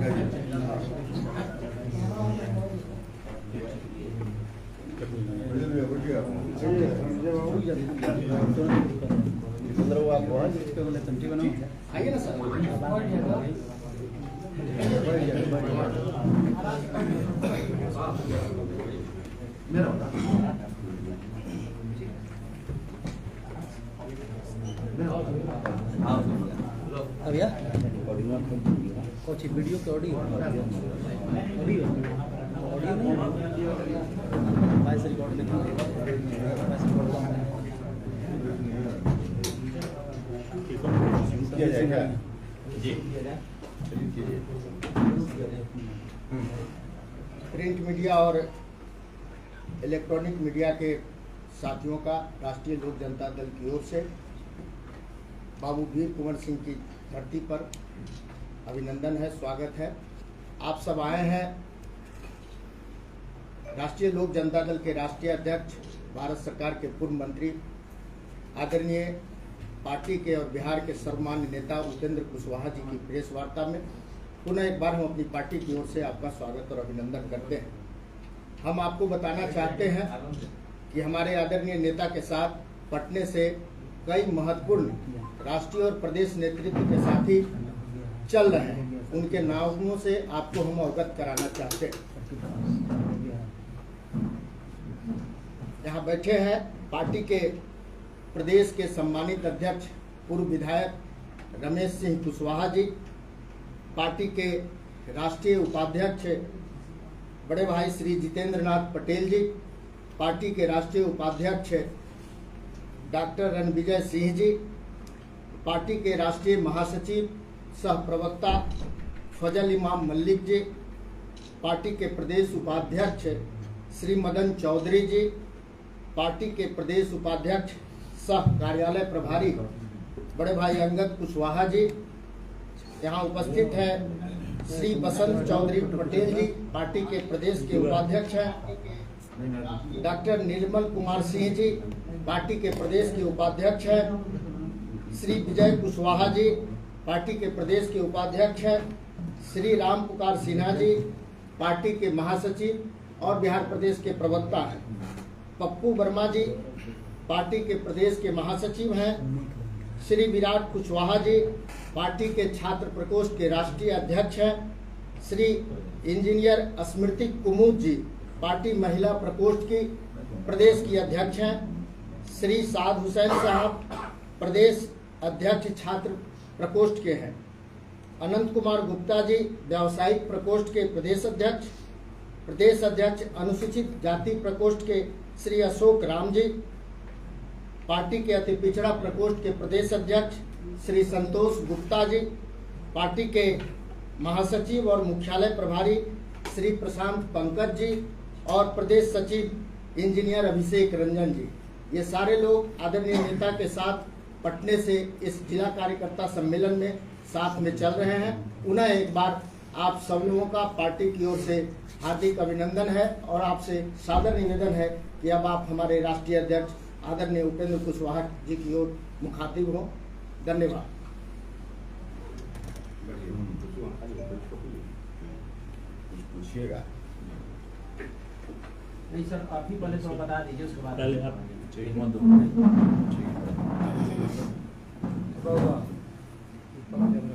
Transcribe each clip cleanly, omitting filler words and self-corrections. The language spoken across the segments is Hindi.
आइए ना सर। भैया कुछ वीडियो के ऑडियो नहीं वॉइस रिकॉर्ड किया जाएगा जी। प्रिंट मीडिया और इलेक्ट्रॉनिक मीडिया के साथियों का राष्ट्रीय लोक जनता दल की ओर से बाबू वीर कुंवर सिंह की धरती पर अभिनंदन है, स्वागत है। आप सब आए हैं राष्ट्रीय लोक जनता दल के राष्ट्रीय अध्यक्ष, भारत सरकार के पूर्व मंत्री, आदरणीय पार्टी के और बिहार के सर्वमान्य नेता उपेंद्र कुशवाहा जी की प्रेस वार्ता में पुनः एक बार हम अपनी पार्टी की ओर से आपका स्वागत और अभिनंदन करते हैं। हम आपको बताना चाहते हैं कि हमारे आदरणीय नेता के साथ पटने से कई महत्वपूर्ण राष्ट्रीय और प्रदेश नेतृत्व के साथी चल रहे हैं, उनके नामों से आपको हम अवगत कराना चाहते हैं। यहाँ बैठे हैं पार्टी के प्रदेश के सम्मानित अध्यक्ष पूर्व विधायक रमेश सिंह कुशवाहा जी, पार्टी के राष्ट्रीय उपाध्यक्ष बड़े भाई श्री जितेंद्र नाथ पटेल जी, पार्टी के राष्ट्रीय उपाध्यक्ष डॉक्टर रणविजय सिंह जी, पार्टी के राष्ट्रीय महासचिव सह प्रवक्ता फजल इमाम मल्लिक जी, पार्टी के प्रदेश उपाध्यक्ष श्री मदन चौधरी जी, पार्टी के प्रदेश उपाध्यक्ष सह कार्यालय प्रभारी बड़े भाई अंगद कुशवाहा जी, यहाँ उपस्थित है श्री बसंत चौधरी पटेल जी, पार्टी के प्रदेश के उपाध्यक्ष हैं, डॉक्टर निर्मल कुमार सिंह जी, पार्टी के प्रदेश के उपाध्यक्ष हैं, श्री विजय कुशवाहा जी, पार्टी के प्रदेश के उपाध्यक्ष हैं, श्री राम पुकार सिन्हा जी, पार्टी के महासचिव और बिहार प्रदेश के प्रवक्ता हैं, पप्पू वर्मा जी, पार्टी के प्रदेश के महासचिव हैं, श्री विराट कुशवाहा जी, पार्टी के छात्र प्रकोष्ठ के राष्ट्रीय अध्यक्ष हैं, श्री इंजीनियर स्मृति कुमुद जी, पार्टी महिला प्रकोष्ठ की प्रदेश की अध्यक्ष हैं, श्री साद हुसैन साहब प्रदेश अध्यक्ष छात्र प्रकोष्ठ के हैं, अनंत कुमार गुप्ता जी व्यावसायिक प्रकोष्ठ के प्रदेश अध्यक्ष अनुसूचित जाति प्रकोष्ठ के श्री अशोक राम जी, पार्टी के अति पिछड़ा प्रकोष्ठ के प्रदेश अध्यक्ष श्री संतोष गुप्ता जी, पार्टी के महासचिव और मुख्यालय प्रभारी श्री प्रशांत पंकज जी और प्रदेश सचिव इंजीनियर अभिषेक रंजन जी, ये सारे लोग आदरणीय नेता के साथ पटने से इस जिला कार्यकर्ता सम्मेलन में साथ में चल रहे हैं। पुनः एक बार आप सब लोगों का पार्टी की ओर से हार्दिक अभिनंदन है और आपसे सादर निवेदन है कि अब आप हमारे राष्ट्रीय अध्यक्ष आदरणीय उपेंद्र कुशवाहा जी की ओर मुखातिब हो। धन्यवाद। पूछिएगा नहीं सर, आप ही पहले थोड़ा बता दीजिए, उसके बाद पहले आप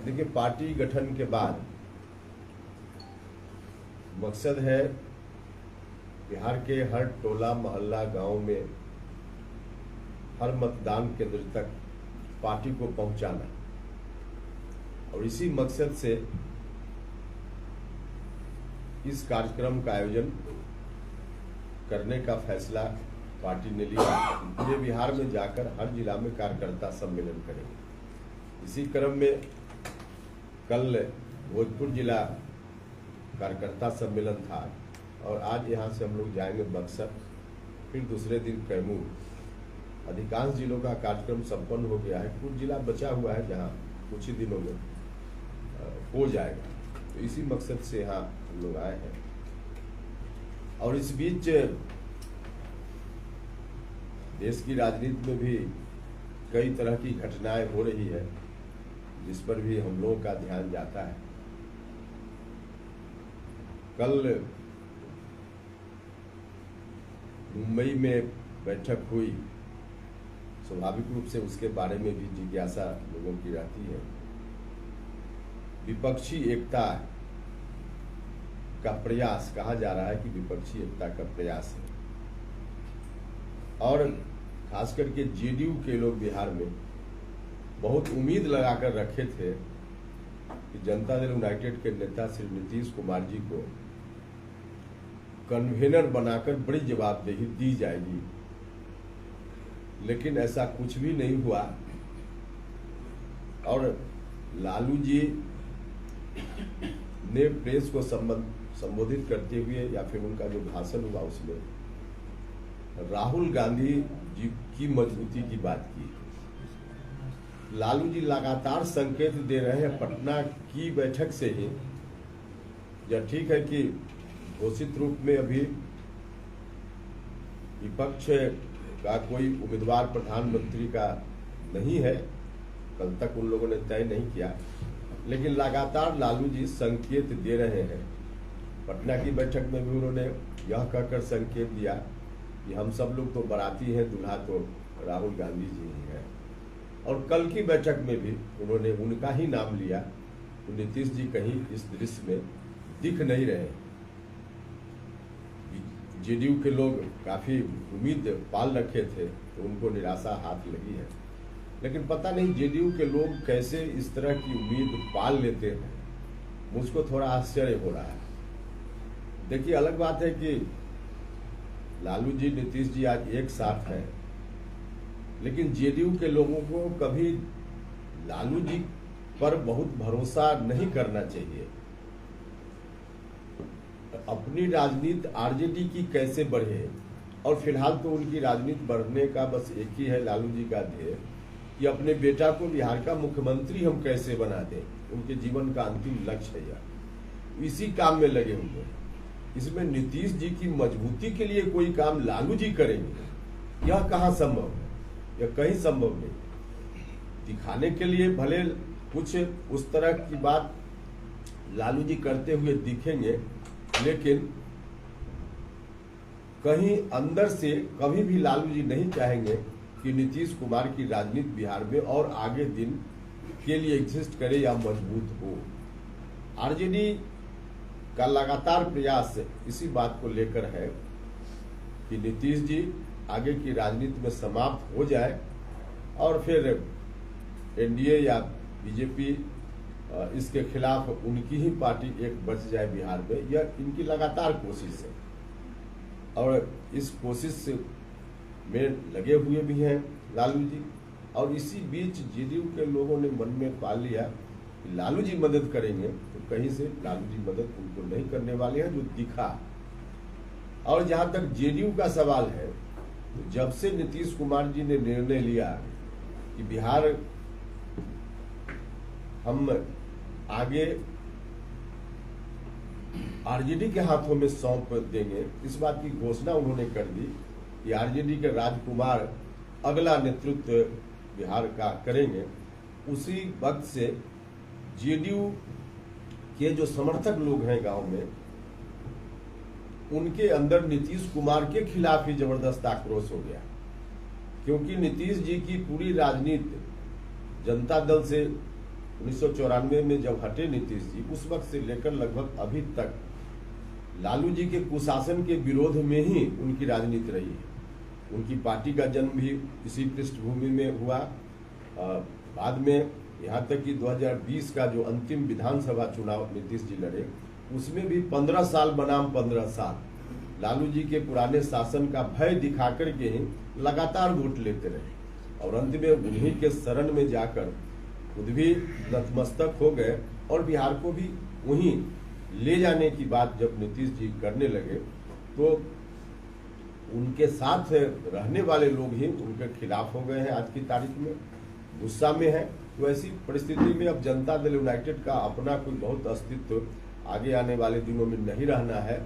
देखिए, पार्टी गठन के बाद मकसद है बिहार के हर टोला मोहल्ला गांव में हर मतदान केंद्र तक पार्टी को पहुंचाना, और इसी मकसद से इस कार्यक्रम का आयोजन करने का फैसला पार्टी ने लिया। पूरे बिहार में जाकर हर जिला में कार्यकर्ता सम्मेलन करेंगे। इसी क्रम में कल भोजपुर जिला कार्यकर्ता सम्मेलन था और आज यहाँ से हम लोग जाएंगे बक्सर, फिर दूसरे दिन कैमूर। अधिकांश जिलों का कार्यक्रम संपन्न हो गया है, कुछ जिला बचा हुआ है जहाँ कुछ ही दिनों में हो जाएगा। तो इसी मकसद से यहाँ हम लोग आए हैं। और इस बीच देश की राजनीति में भी कई तरह की घटनाएं हो रही है, जिस पर भी हम लोगों का ध्यान जाता है। कल मुंबई में बैठक हुई, स्वाभाविक रूप से उसके बारे में भी जिज्ञासा लोगों की रहती है। विपक्षी एकता का प्रयास कहा जा रहा है कि विपक्षी एकता का प्रयास है, और खास करके जेडीयू के लोग बिहार में बहुत उम्मीद लगाकर रखे थे कि जनता दल यूनाइटेड के नेता श्री नीतीश कुमार जी को कन्वेनर बनाकर बड़ी जवाबदेही दी जाएगी, लेकिन ऐसा कुछ भी नहीं हुआ। और लालू जी ने प्रेस को संबोधित करते हुए या फिर उनका जो भाषण हुआ उसमें राहुल गांधी जी की मजबूती की बात की। लालू जी लगातार संकेत दे रहे हैं पटना की बैठक से ही। यह ठीक है कि घोषित रूप में अभी विपक्ष का कोई उम्मीदवार प्रधानमंत्री का नहीं है, कल तक उन लोगों ने तय नहीं किया, लेकिन लगातार लालू जी संकेत दे रहे हैं। पटना की बैठक में भी उन्होंने यह कहकर संकेत दिया कि हम सब लोग तो बाराती हैं, दूल्हा तो राहुल गांधी जी ही हैं। और कल की बैठक में भी उन्होंने उनका ही नाम लिया, तो नीतीश जी कहीं इस दृश्य में दिख नहीं रहे। जेडीयू के लोग काफी उम्मीद पाल रखे थे, तो उनको निराशा हाथ लगी है। लेकिन पता नहीं जेडीयू के लोग कैसे इस तरह की उम्मीद पाल लेते हैं, मुझको थोड़ा आश्चर्य हो रहा है। देखिए, अलग बात है कि लालू जी नीतीश जी आज एक साथ हैं, लेकिन जेडीयू के लोगों को कभी लालू जी पर बहुत भरोसा नहीं करना चाहिए। अपनी राजनीति आरजेडी की कैसे बढ़े, और फिलहाल तो उनकी राजनीति बढ़ने का बस एक ही है लालू जी का ध्येय कि अपने बेटा को बिहार का मुख्यमंत्री हम कैसे बना दें। उनके जीवन का अंतिम लक्ष्य है यह, इसी काम में लगे हुए हैं। इसमें नीतीश जी की मजबूती के लिए कोई काम लालू जी करेंगे, यह कहाँ संभव है? यह कहीं संभव नहीं। दिखाने के लिए भले कुछ उस तरह की बात लालू जी करते हुए दिखेंगे, लेकिन कहीं अंदर से कभी भी लालू जी नहीं चाहेंगे कि नीतीश कुमार की राजनीति बिहार में और आगे दिन के लिए एग्जिस्ट करे या मजबूत हो। आरजेडी का लगातार प्रयास इसी बात को लेकर है कि नीतीश जी आगे की राजनीति में समाप्त हो जाए और फिर एनडीए या बीजेपी इसके खिलाफ उनकी ही पार्टी एक बच जाए बिहार में। यह इनकी लगातार कोशिश है, और इस कोशिश में लगे हुए भी हैं लालू जी। और इसी बीच जेडीयू के लोगों ने मन में पाल लिया कि लालू जी मदद करेंगे, तो कहीं से लालू जी मदद उनको नहीं करने वाले हैं, जो दिखा। और जहां तक जेडीयू का सवाल है, तो जब से नीतीश कुमार जी ने निर्णय लिया कि बिहार हम आगे आरजेडी के हाथों में सौंप देंगे, इस बात की घोषणा उन्होंने कर दी कि आरजेडी के राजकुमार अगला नेतृत्व बिहार का करेंगे। उसी वक्त से जेडीयू के जो समर्थक लोग हैं गांव में, उनके अंदर नीतीश कुमार के खिलाफ ही जबरदस्त आक्रोश हो गया, क्योंकि नीतीश जी की पूरी राजनीति जनता दल से 1994 में जब हटे नीतीश जी, उस वक्त से लेकर लगभग अभी तक लालू जी के कुशासन के विरोध में ही उनकी राजनीति रही है। उनकी पार्टी का जन्म भी इसी पृष्ठभूमि में हुआ। बाद में यहाँ तक कि 2020 का जो अंतिम विधानसभा चुनाव नीतीश जी लड़े, उसमें भी 15 साल बनाम 15 साल लालू जी के पुराने शासन का भय दिखा करके ही लगातार वोट लेते रहे, और अंत में उन्हीं के शरण में जाकर खुद भी नतमस्तक हो गए। और बिहार को भी वहीं ले जाने की बात जब नीतीश जी करने लगे, तो उनके साथ रहने वाले लोग ही उनके खिलाफ हो गए हैं। आज की तारीख में गुस्सा में है। तो ऐसी परिस्थिति में अब जनता दल यूनाइटेड का अपना कोई बहुत अस्तित्व आगे आने वाले दिनों में नहीं रहना है।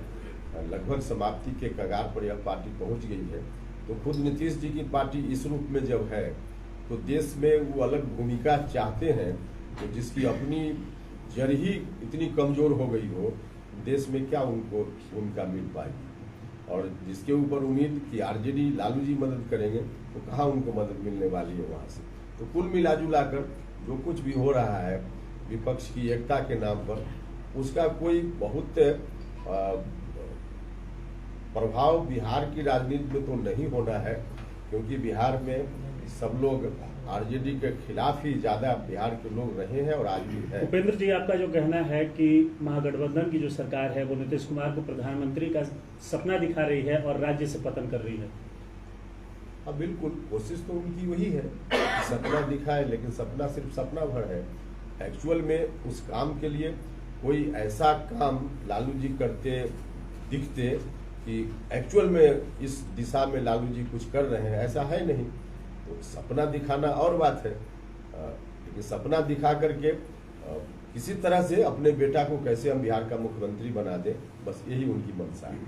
लगभग समाप्ति के कगार पर यह पार्टी पहुंच गई है। तो खुद नीतीश जी की पार्टी इस रूप में जब है, तो देश में वो अलग भूमिका चाहते हैं, तो जिसकी अपनी जड़ ही इतनी कमजोर हो गई हो, देश में क्या उनको उनका मिल पाएगी। और जिसके ऊपर उम्मीद कि आरजेडी लालू जी मदद करेंगे तो कहाँ उनको मदद मिलने वाली है वहाँ से। तो कुल मिला कर जो कुछ भी हो रहा है विपक्ष की एकता के नाम पर, उसका कोई बहुत प्रभाव बिहार की राजनीति में तो नहीं होना है, क्योंकि बिहार में सब लोग आरजेडी के खिलाफ ही ज्यादा बिहार के लोग रहे हैं और आज भी है। उपेंद्र जी, आपका जो कहना है कि महागठबंधन की जो सरकार है वो नीतीश कुमार को प्रधानमंत्री का सपना दिखा रही है और राज्य से पतन कर रही है। हाँ बिल्कुल, कोशिश तो उनकी वही है, सपना दिखाए, लेकिन सपना सिर्फ सपना भर है। एक्चुअल में उस काम के लिए कोई ऐसा काम लालू जी करते दिखते कि एक्चुअल में इस दिशा में लालू जी कुछ कर रहे हैं, ऐसा है नहीं। तो सपना दिखाना और बात है, लेकिन सपना दिखा करके किसी तरह से अपने बेटा को कैसे हम बिहार का मुख्यमंत्री बना दें, बस यही उनकी मंशा है।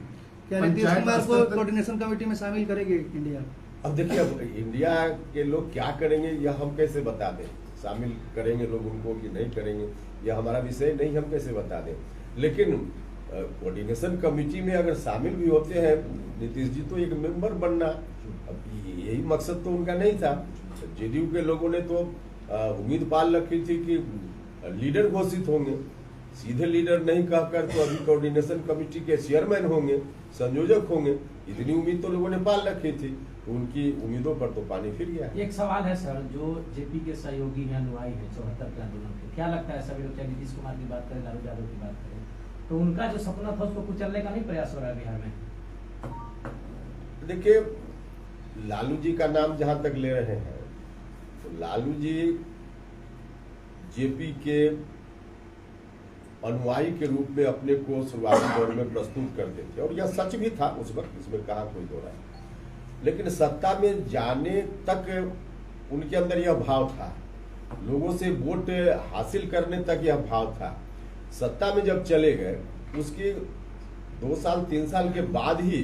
क्या नीतीश कुमार को कोऑर्डिनेशन कमेटी में शामिल करेगी इंडिया? अब देखिए, अब इंडिया के लोग क्या करेंगे यह हम कैसे बता दें, शामिल करेंगे लोग उनको कि नहीं करेंगे यह हमारा विषय नहीं, हम कैसे बता दें। लेकिन कोऑर्डिनेशन कमेटी में अगर शामिल भी होते हैं नीतीश जी तो एक मेंबर बनना, अब यही मकसद तो उनका नहीं था। जेडीयू के लोगों ने तो उम्मीद पाल रखी थी कि लीडर घोषित होंगे, सीधे लीडर नहीं कहकर तो अभी कोऑर्डिनेशन कमेटी के चेयरमैन होंगे, संयोजक होंगे, इतनी उम्मीद तो लोगों ने पाल रखी थी। तो उनकी उम्मीदों पर तो पानी फिर गया। एक सवाल है सर, जो जेपी के सहयोगी हैं, अनुयायी है 74 के आंदोलन के, क्या लगता है सभी लोग, चाहे नीतीश कुमार की बात करें, लालू यादव की बात करें, तो उनका जो सपना था उसको कुचलने का नहीं प्रयास हो रहा है बिहार में? देखिए, लालू जी का नाम जहां तक ले रहे हैं तो लालू जी जेपी के अनुयायी के रूप में अपने को शुरुआती दौर में प्रस्तुत करते थे, और यह सच भी था उस वक्त, इसमें कहा कोई दो राय। लेकिन सत्ता में जाने तक उनके अंदर यह भाव था, लोगों से वोट हासिल करने तक यह भाव था। सत्ता में जब चले गए उसके 2 साल 3 साल के बाद ही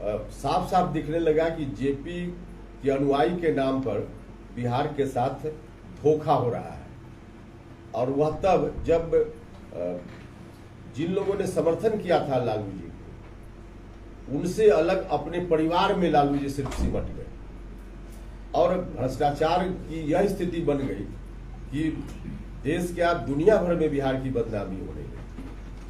साफ साफ दिखने लगा कि जेपी के अनुयायी के नाम पर बिहार के साथ धोखा हो रहा है। और वह तब जब जिन लोगों ने समर्थन किया था लालू जी को, उनसे अलग अपने परिवार में लालू जी सिर्फ सिमट गए, और भ्रष्टाचार की यह स्थिति बन गई कि देश क्या दुनिया भर में बिहार की बदनामी होने लगी।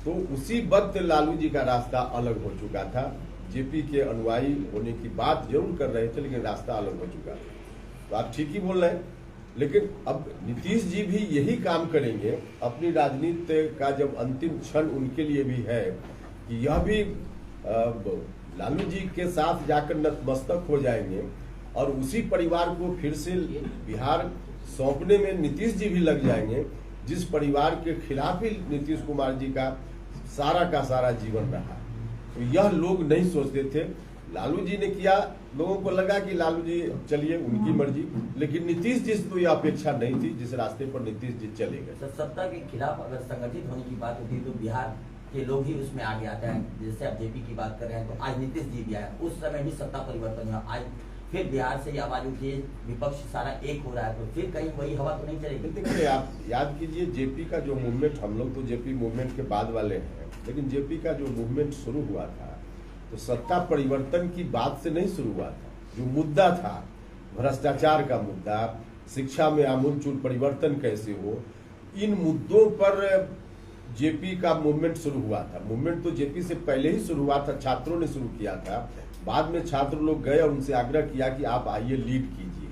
तो उसी वक्त लालू जी का रास्ता अलग हो चुका था। जेपी के अनुयायी होने की बात जरूर कर रहे थे, लेकिन रास्ता अलग हो चुका था। तो आप ठीक ही बोल रहे हैं, लेकिन अब नीतीश जी भी यही काम करेंगे। अपनी राजनीति का जब अंतिम क्षण उनके लिए भी है कि यह भी लालू जी के साथ जाकर नतमस्तक हो जाएंगे, और उसी परिवार को फिर से बिहार सौंपने में नीतीश जी भी लग जाएंगे, जिस परिवार के खिलाफ ही नीतीश कुमार जी का सारा जीवन रहा। तो यह लोग नहीं सोचते थे। लालू जी ने किया, लोगों को लगा कि लालू जी चलिए उनकी मर्जी, लेकिन नीतीश जी से तो यह अपेक्षा नहीं थी जिस रास्ते पर नीतीश जी चले गए। सत्ता के खिलाफ अगर संगठित होने की बात होती है तो बिहार के लोग ही उसमें आगे आते हैं। जैसे आप जेपी की बात कर रहे हैं, तो आज नीतीश जी भी आया, उस समय भी सत्ता परिवर्तन हुआ, आज फिर बिहार से आवाज उठी, विपक्ष सारा एक हो रहा है, तो फिर कहीं वही हवा तो नहीं चलेगी? देखिए, आप याद कीजिए जेपी का जो मूवमेंट, हम लोग तो जेपी मूवमेंट के बाद वाले हैं, लेकिन जेपी का जो मूवमेंट शुरू हुआ था तो सत्ता परिवर्तन की बात से नहीं शुरू हुआ था। जो मुद्दा था, भ्रष्टाचार का मुद्दा, शिक्षा में आमूलचूल परिवर्तन कैसे हो, इन मुद्दों पर जेपी का मूवमेंट शुरू हुआ था। मूवमेंट तो जेपी से पहले ही शुरू हुआ था, छात्रों ने शुरू किया था। बाद में छात्र लोग गए और उनसे आग्रह किया कि आप आइए लीड कीजिए,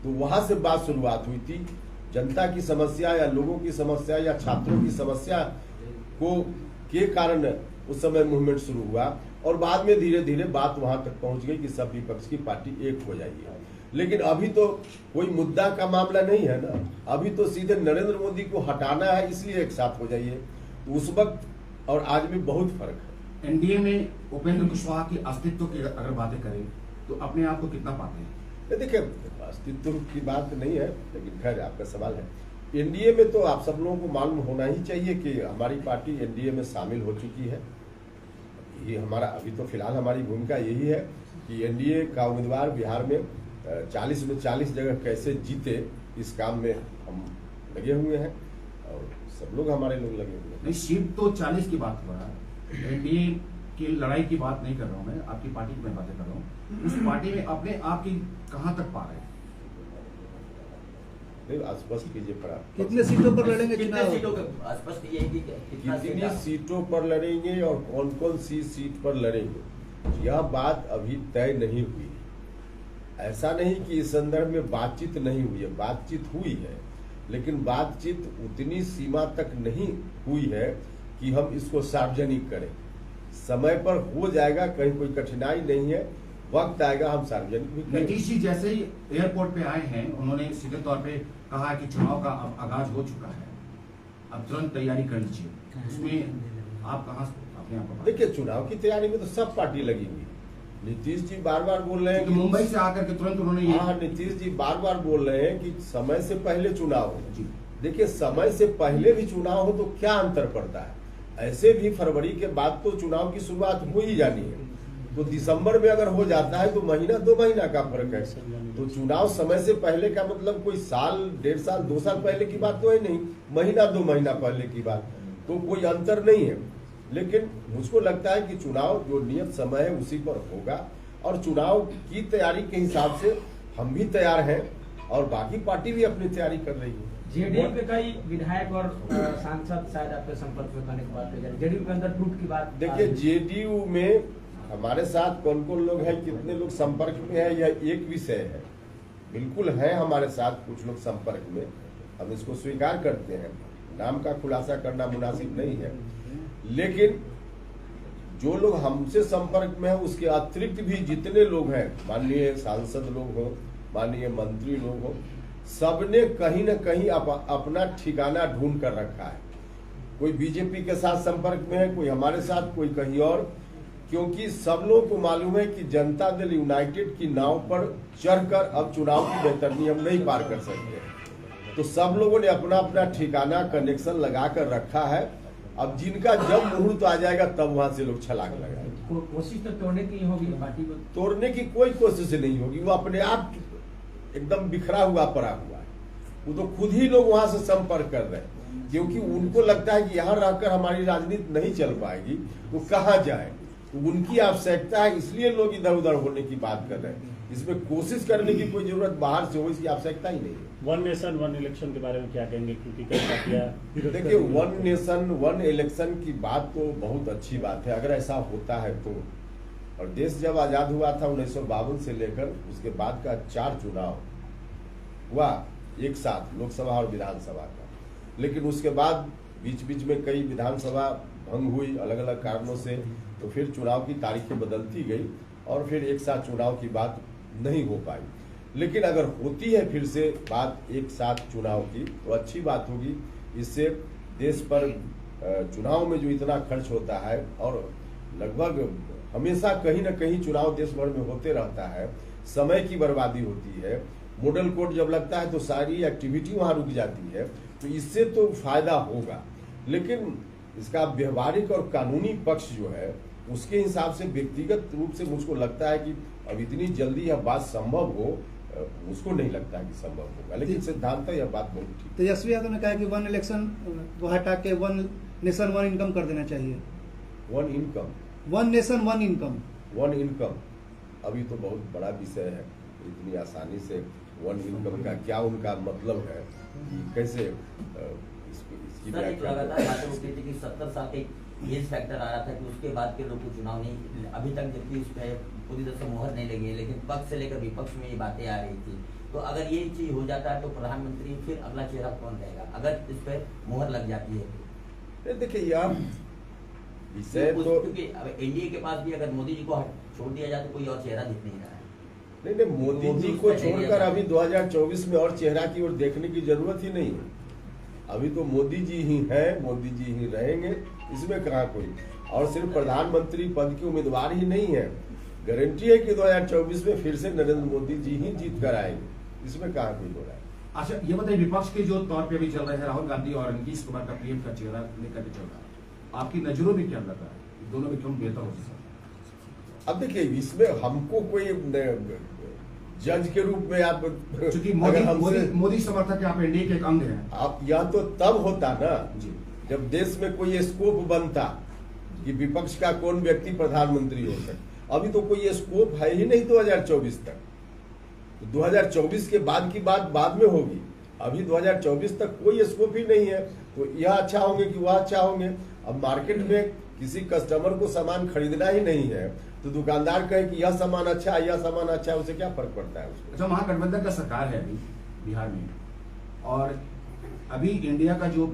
तो वहां से बात शुरुआत हुई थी। जनता की समस्या या लोगों की समस्या या छात्रों की समस्या को के कारण उस समय मूवमेंट शुरू हुआ, और बाद में धीरे धीरे बात वहां तक पहुंच गई कि सब विपक्ष की पार्टी एक हो जाएगी। लेकिन अभी तो कोई मुद्दा का मामला नहीं है ना, अभी तो सीधे नरेंद्र मोदी को हटाना है, इसलिए एक साथ हो जाइए। तो उस वक्त और आज में बहुत फर्क है। एनडीए में उपेंद्र कुशवाहा की अस्तित्व की अगर बातें करें तो अपने आप को कितना पाते हैं? देखिए, अस्तित्व की बात नहीं है, लेकिन खैर आपका सवाल है। एनडीए में तो आप सब लोगों को मालूम होना ही चाहिए कि हमारी पार्टी एनडीए में शामिल हो चुकी है। ये हमारा अभी तो फिलहाल हमारी भूमिका यही है कि एनडीए का उम्मीदवार बिहार में 40 में 40 जगह कैसे जीते, इस काम में हम लगे हुए हैं। और सब लोग हमारे लोग लगे हुए हैं। नहीं, सीट तो 40 की बात हो रहा है, एनडीए की लड़ाई की बात नहीं कर रहा हूं मैं, आपकी पार्टी की मैं बातें कर रहा हूं। उस पार्टी में अपने आप की कहां तक पा रहे हैं? स्पष्ट कीजिए पर आप कितने सीटों पर लड़ेंगे कितने चुनाव? सीटों का स्पष्ट ये है कि कितना कितनी सीट सीटों पर लड़ेंगे और कौन कौन सी सीट पर लड़ेंगे, यह बात अभी तय नहीं हुई है। ऐसा नहीं कि इस संदर्भ में बातचीत नहीं हुई है, बातचीत हुई है, लेकिन बातचीत उतनी सीमा तक नहीं हुई है कि हम इसको सार्वजनिक करें। समय पर हो जाएगा, कहीं कोई कठिनाई नहीं है, वक्त आएगा हम सार्वजनिक भी करेंगे। नीतीश जी जैसे ही एयरपोर्ट पे आए हैं, उन्होंने सीधे तौर पे कहा कि चुनाव का अब आगाज हो चुका है, अब तुरंत तैयारी कर लीजिए। उसमें आप कहां अपने आप को? देखिए, चुनाव की तैयारी में तो सब पार्टी लगी हुई है। नीतीश जी बार बार बोल रहे हैं कि मुंबई से आकर के तुरंत उन्होंने ये नीतीश जी बार बार बोल रहे हैं कि समय से पहले चुनाव हो। जी। देखिए, समय से पहले भी चुनाव हो तो क्या अंतर पड़ता है? ऐसे भी फरवरी के बाद तो चुनाव की शुरुआत हो ही जानी है, तो दिसंबर में अगर हो जाता है तो महीना 2 महीना का फर्क है। तो चुनाव समय से पहले का मतलब कोई साल, 1.5 साल, 2 साल पहले की बात तो है नहीं, महीना 2 महीना पहले की बात, तो कोई अंतर नहीं है। लेकिन मुझको लगता है कि चुनाव जो नियत समय है उसी पर होगा, और चुनाव की तैयारी के हिसाब से हम भी तैयार हैं और बाकी पार्टी भी अपनी तैयारी कर रही है। जेडीयू के कई विधायक और सांसद शायद आपके संपर्क में करने की बात कही जा रही है, जेडीयू के अंदर टूट की बात। देखिए, जेडीयू में हमारे साथ कौन कौन लोग हैं, कितने लोग संपर्क में है, यह एक विषय है। बिल्कुल है हमारे साथ कुछ लोग संपर्क में, हम इसको स्वीकार करते हैं, नाम का खुलासा करना मुनासिब नहीं है। लेकिन जो लोग हमसे संपर्क में है उसके अतिरिक्त भी जितने लोग हैं, माननीय सांसद लोग हो, माननीय मंत्री लोग हो, सबने कहीं न कहीं अपना ठिकाना ढूंढ कर रखा है। कोई बीजेपी के साथ संपर्क में है, कोई हमारे साथ, कोई कहीं और, क्योंकि सब लोगों को मालूम है कि जनता दल यूनाइटेड की नाव पर चढ़कर अब चुनाव की बेहतरनी हम नहीं पार कर सकते। तो सब लोगों ने अपना अपना ठिकाना, कनेक्शन लगा कर रखा है। अब जिनका जब मुहूर्त आ जाएगा तब वहां से लोग छलांग लगाएंगे। कोशिश तो तोड़ने की होगी, पार्टी को तोड़ने की कोई कोशिश नहीं होगी, वो अपने आप एकदम बिखरा हुआ पड़ा हुआ है। वो तो खुद ही लोग वहां से संपर्क कर रहे हैं, क्योंकि उनको लगता है कि यहाँ रहकर हमारी राजनीति नहीं चल पाएगी, वो कहाँ जाए। तो उनकी आवश्यकता है, इसलिए लोग इधर उधर होने की बात कर रहे हैं। इसमें कोशिश करने की कोई जरूरत बाहर से हो, इसकी आवश्यकता ही नहीं है। 1 नेशन 1 इलेक्शन के बारे में क्या कहेंगे, क्योंकि कई पार्टियां देखिए, 1 नेशन 1 इलेक्शन की बात तो बहुत अच्छी बात है अगर ऐसा होता है तो। और देश जब आजाद हुआ था 1952 से लेकर उसके बाद का 4 चुनाव हुआ एक साथ, लोकसभा और विधानसभा का। लेकिन उसके बाद बीच बीच में कई विधानसभा भंग हुई अलग अलग कारणों से, तो फिर चुनाव की तारीखें बदलती गई और फिर एक साथ चुनाव की बात नहीं हो पाई। लेकिन अगर होती है फिर से बात एक साथ चुनाव की तो अच्छी बात होगी। इससे देश पर चुनाव में जो इतना खर्च होता है और लगभग हमेशा कहीं ना कहीं चुनाव देश भर में होते रहता है, समय की बर्बादी होती है। मॉडल कोर्ट जब लगता है तो सारी एक्टिविटी वहां रुक जाती है, तो इससे तो फायदा होगा। लेकिन इसका व्यवहारिक और कानूनी पक्ष जो है उसके हिसाब से व्यक्तिगत रूप से मुझको लगता है कि अब इतनी जल्दी यह बात संभव हो, उसको नहीं लगता है कि संभव होगा। लेकिन सिद्धांत यह बात बहुत ठीक है। तेजस्वी यादव ने कहा कि 1 इलेक्शन को हटा के 1 नेशन 1 इनकम कर देना चाहिए। 1 इनकम, 1 नेशन 1 इनकम, 1 इनकम अभी तो बहुत बड़ा विषय है। इतनी आसानी से 1 इनकम का क्या उनका मतलब है, कैसे इसकी व्याख्या। लगातार बातें होती थी कि 70 साल के एज फैक्टर आ रहा था कि उसके बाद के लोग को चुनाव नहीं, अभी तक जबकि उस पर पूरी तरह से मोहर नहीं लगी है, लेकिन पक्ष से लेकर विपक्ष में ये बातें आ रही थी। तो अगर ये चीज हो जाता है तो प्रधानमंत्री फिर अगला चेहरा कौन रहेगा अगर इस पर मोहर लग जाती है? देखिए, यह विषय तो क्योंकि अब एनडीए के पास भी अगर मोदी जी को छोड़ दिया जाए तो कोई और चेहरा दिख नहीं रहा है। नहीं, मोदी जी को छोड़कर अभी 2024 में और चेहरा की ओर देखने की जरूरत ही नहीं है। अभी तो मोदी जी ही हैं, मोदी जी ही रहेंगे, इसमें कहाँ कोई और सिर्फ प्रधानमंत्री पद के उम्मीदवार ही नहीं है, गारंटी है कि 2024 में फिर से नरेंद्र मोदी जी ही जीत कर आएंगे, इसमें कहाँ कोई हो रहा है। अच्छा, ये बताइए, विपक्ष के जो तौर पे अभी चल रहे हैं राहुल गांधी और नीतीश कुमार का पीएम का चेहरा लेकर के चल रहा है, आपकी नजरों में क्या लग रहा है, दोनों में क्यों बेहतर हो सकता है? अब देखिए, इसमें हमको कोई जज के रूप में आप, क्योंकि अगर हमसे मोदी समर्थक आप एनडीए के एक अंग हैं। आप, यह तो तब होता ना जी। जब देश में कोई स्कोप बनता कि विपक्ष का कौन व्यक्ति प्रधानमंत्री हो सकता। अभी तो कोई स्कोप है ही नहीं 2024 तक। तो 2024 के बाद की बात बाद में होगी, अभी 2024 तक कोई स्कोप ही नहीं है। तो यह अच्छा होंगे कि वह अच्छा होंगे। अब मार्केट में किसी कस्टमर को सामान खरीदना ही नहीं है तो दुकानदार कहे कि यह सामान अच्छा है, यह सामान अच्छा है, उसे क्या फर्क पड़ता है उसको। अच्छा, महागठबंधन का सरकार है अभी बिहार में, और अभी इंडिया का जो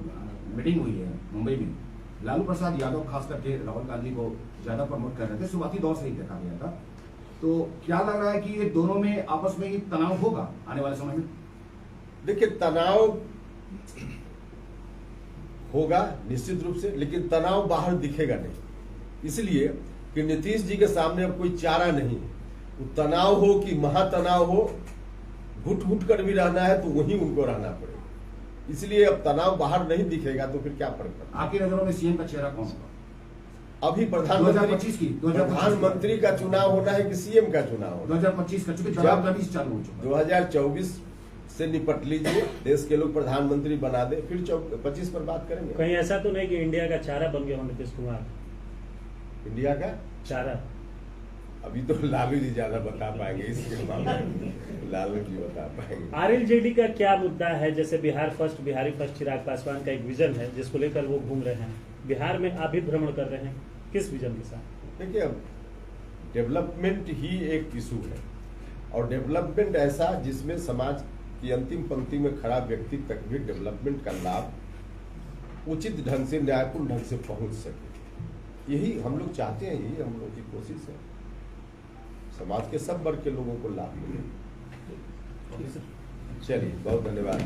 मीटिंग हुई है मुंबई में, लालू प्रसाद यादव खास करके राहुल गांधी को ज्यादा प्रमोट कर रहे थे, शुरुआती दौर से ही देखा गया था। तो क्या लग रहा है कि ये दोनों में आपस में ही तनाव होगा आने वाले समय में? देखिए, तनाव होगा निश्चित रूप से, लेकिन तनाव बाहर दिखेगा नहीं, इसलिए कि नीतीश जी के सामने अब कोई चारा नहीं है। वो तनाव हो कि महातनाव हो, घुट घुट कर भी रहना है तो वहीं उनको रहना पड़ेगा। इसलिए अब तनाव बाहर नहीं दिखेगा तो फिर क्या फर्क पड़ता। आपकी नजरों में सीएम का चेहरा कौन होगा? अभी 2025 प्रधानमंत्री का चुनाव होना है कि सीएम का चुनाव होना? 2025 का, चूंकि चुनाव अभी चालू हो चुका है। 2024 से निपट लीजिए, देश के लोग प्रधानमंत्री बना दे, फिर 25 पर बात करेंगे। कहीं ऐसा तो नहीं कि इंडिया का चारा बन गया हो नीतीश कुमार? इंडिया का चारा अभी तो लालू जी ज्यादा बता पाएंगे इसके मामले में, लालू जी बता पाएंगे। आरएलजेडी का क्या मुद्दा है? जैसे बिहार फर्स्ट, बिहारी फर्स्ट चिराग पासवान का एक विजन है जिसको लेकर वो घूम रहे हैं, बिहार में आप भी भ्रमण कर रहे हैं, किस विजन के साथ? देखिए, अब डेवलपमेंट ही एक इशू है, और डेवलपमेंट ऐसा जिसमें समाज की अंतिम पंक्ति में खड़ा व्यक्ति तक भी डेवलपमेंट का लाभ उचित ढंग से, न्यायपूर्ण ढंग से पहुंच सके। यही हम लोग चाहते हैं, यही हम लोग की कोशिश है, समाज के सब वर्ग के लोगों को लाभ मिले। चलिए, बहुत धन्यवाद।